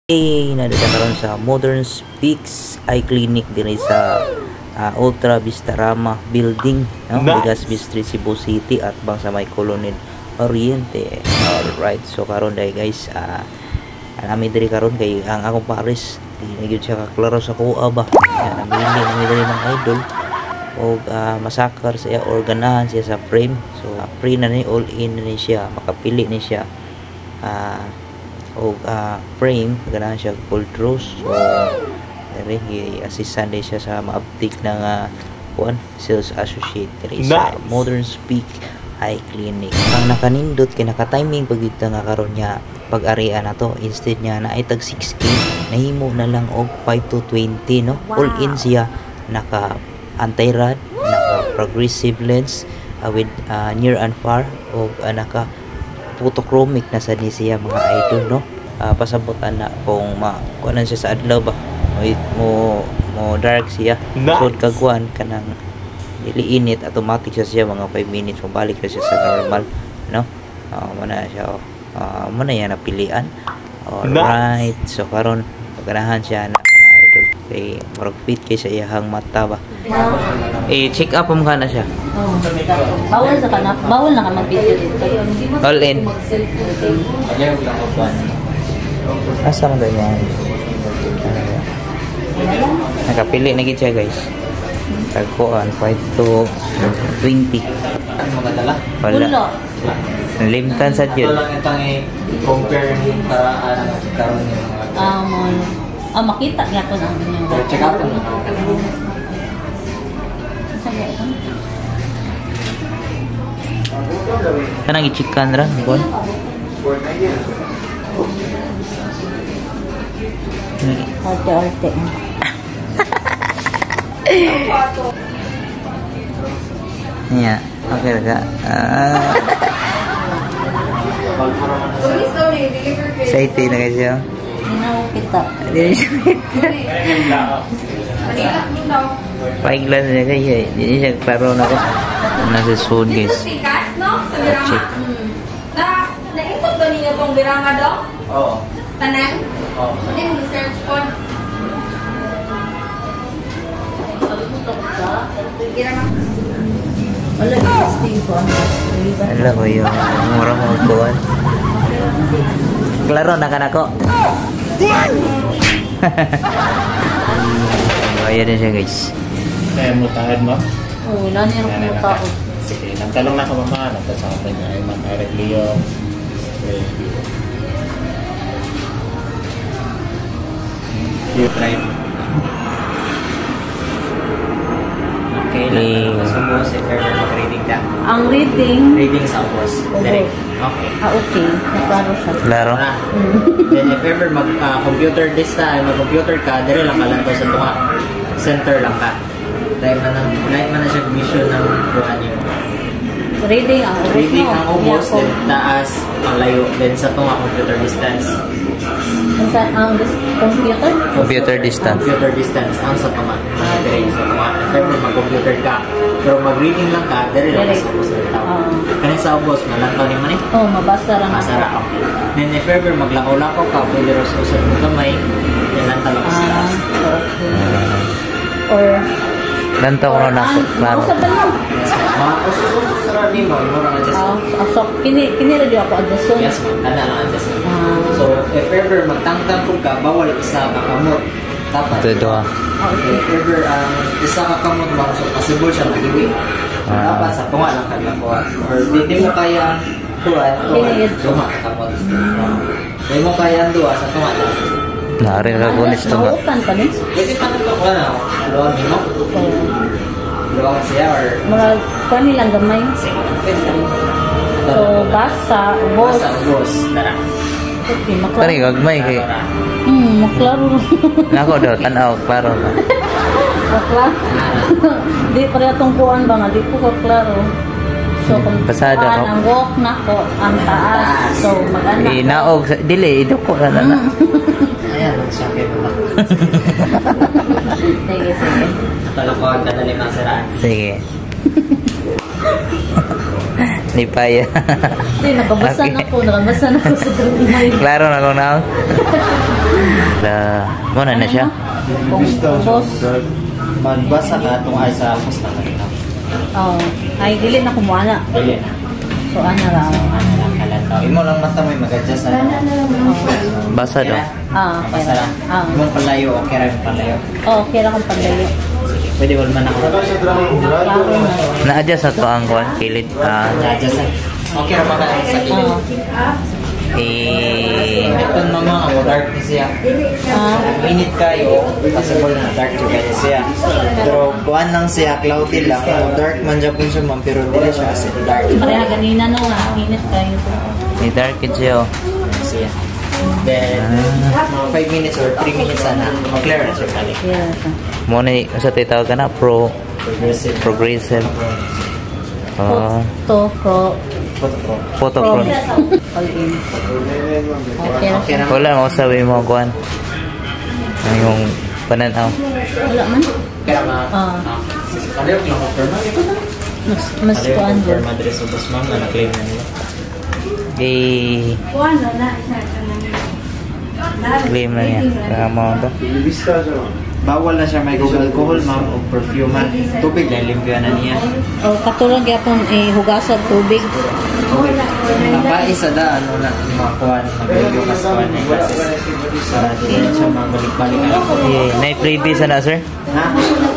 Nadita karon sa Modern Speaks Eye Clinic diri sa Ultra Vistarama Building, no? Legazpi Street, Cebu City at bang sa may Colonel Oriente. Alright, so karon dai guys, nami diri karon kay ang akong pares di gyud siya kaklaro sa kuha ba. Namili nami diri ng idol og masakar siya or ganahan siya sa frame. So free na ni, all in na ni siya, makapili ni siya og frame, ganahan siya full truss. So diri assistant din siya sa maaptik ng sales associate diri sa Modern Speak Eye Clinic. Ang nakanindot kay naka-timing pagita nga karon niya pag-arian na to, instead niya na ay tag 6K nahimo na lang og 5 to 20, no? Wow. All in siya, naka anti-rad, naka progressive lens with near and far, og naka photochromic na sa ni siya mga idol, no? Pasabutan na kung kuanan siya sa adlaw ba mo dark siya, so kagwan kanang dili init, automatic siya mga 5 minutes mabalik na siya sa normal, no? Muna siya muna yan napilian. Alright, so karon paganahan siya na mga idol kay marag fit kay sa iyang mata ba. Check up mo na siya. Bawal sa kanap, bawal na ka mag-video dito. All in. Asa man ganyan? Nakapili na gid siya guys. Tagkuan 5 to 20. Wala. Nalimtan sa dyan. Ito lang itang i-compare yung paraan karon yung makita niya ko na check up mo. Kanang i-chikan ra, bon. Arte. Yeah, okay ka. Excited na kasi siya. Kita. Paiglan niya kasi hindi siya klaro na ko. Nasa soon guys. Check. Naikot ba niyo itong biranga daw? Oo. Tanan? Oo. Hindi mo search po. Wala i-sting ko. Alam ko yung murang mga kuwan. Klaro na ka na ko. Ayan din siya guys. Kaya mo tahad mo? Oo, nani ang mga tao. Sige, nagtalong na ka mama. Nagtasabi niya ay mag-arag liyo. You try. Okay lang. Tapos if ever mag-reading ka. Ang reading? Reading sa ubos. Direct. Okay. Okay. Naklaro siya. Klaro. Then if ever mag-computer this time, mag-computer ka, dire lang ka lang ko sa tunga. Center lang ka. Dahil man na siya vision ng buwan niyo. Reading ang ubos. Reading ang ubos, then taas, ang layo. Then sa tunga, computer distance. Ang computer? Computer distance. Computer distance ang sa tunga. Dire sa tunga. If ever mag-computer ka, pero mag-reading lang ka, dire lang sa ubos ng tao. Kanin sa ubos, malantaw ni man eh. Oo, mabasa lang. Masara ako. Then if ever maglakaw-lakaw ka, pwede rin sa usap mo kamay, then lantaw lang sa taas. Or Lantaw ko na ako. Klaro. Usap ba lang? Yes, ma'am. Usus sa rin mo, murang adjustment. So, kinira di ako adjustment. Yes, ma'am. Tanda lang adjustment. So, if ever magtangtang ko ka, bawal isa kakamot. Dapat. Ito. If ever isa kakamot mo, so possible siya mag-iwi. Dapat sa tunga lang kaglakuha. Or hindi mo kaya tuwa, tunga kakamot. Hindi mo kaya duwa sa tunga lang. Naarin ka kunis ito nga. Naupan pa din? Pwede pa nito ko na. Luwag mo? Luwag siya or... Mga kanilang gamay. So, basa, ubos. Basa, ubos. Tara. Okay, maklaro. Kani gagmay kay. Maklaro. Nako daw tanaw klaro ba. Maklaro. Di pareha tong kuan ba nga, di ko kaklaro. So, kung Pasada ko. ang walk na ko, ang taas. So, mag-anak ko. Naog dili ito ko na na. Ayan, sakit mo. Sige. Nakalokohan ka na limang siraan. Sige. Ni Paya. Hindi, nakabasa na ko. Nakabasa na ko sa gamay. Klaro na ko na. mo na na siya. Kung boss. Magbasa ka itong ay sa posta ka rin. Oh, ay dili na kumuha na. Dili na. So ano lang. Ano lang kalataw. Imo lang mata mo mag-adjust na. Basa daw. Okay Basta lang. lang. Imong palayo, okay rin palayo. Oh, okay lang kung pandayo. Sige, pwede wala man ako. Klaro na. Na-adjust na to ang kuan kilid. Na-adjust na. Okay rin man sa kilid. Itong mga mo dark ni siya. Init kayo, possible na dark juga ni siya. Pero kuan lang siya, cloudy lang. Dark man dyan po siya man, pero dili siya as in dark. Pareha ganina no, init kayo. May dark kid siya. Siya. Then, mga 5 minutes or 3 minutes na, clear na siya kali. Yes. Mo na sa tawag ka na Progressive. progressive. Photo pro. Photo pro. All in. Okay lang. Okay na. Wala mo sabi mo kuan. Ang yung pananaw. Wala man. Kaya ma. Palayo lang ko perma. Mas Palayo kuan ko dyan. perma dress ubos ma'am na na-claim na nila. Claim na niya. Tama to. Bawal na siya may alcohol ma'am o perfume man. Tubig na limpyo na niya. O katulog yapon hugasan tubig. Napai sa da ano na mga kuan mag-review ka sa kuan na classes para di siya mabalik-balik ang Na-freebie sa na sir? ha?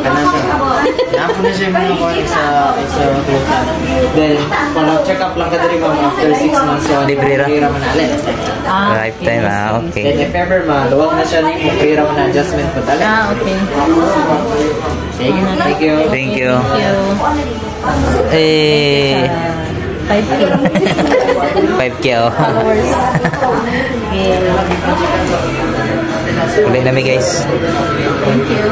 Kanan siya. Napo na siya yung mga kuan sa hotel. Then, follow check up lang ka diri ma'am after 6 months so Libre ra? Pira man alin. Lifetime Then okay. if ever maluwag na siya ni pira man na adjustment pa dali. Okay. Sige, thank you. Thank you. Thank you. Eh 5K. 5K oh. Followers. Yeah. Uli namin guys. Thank you.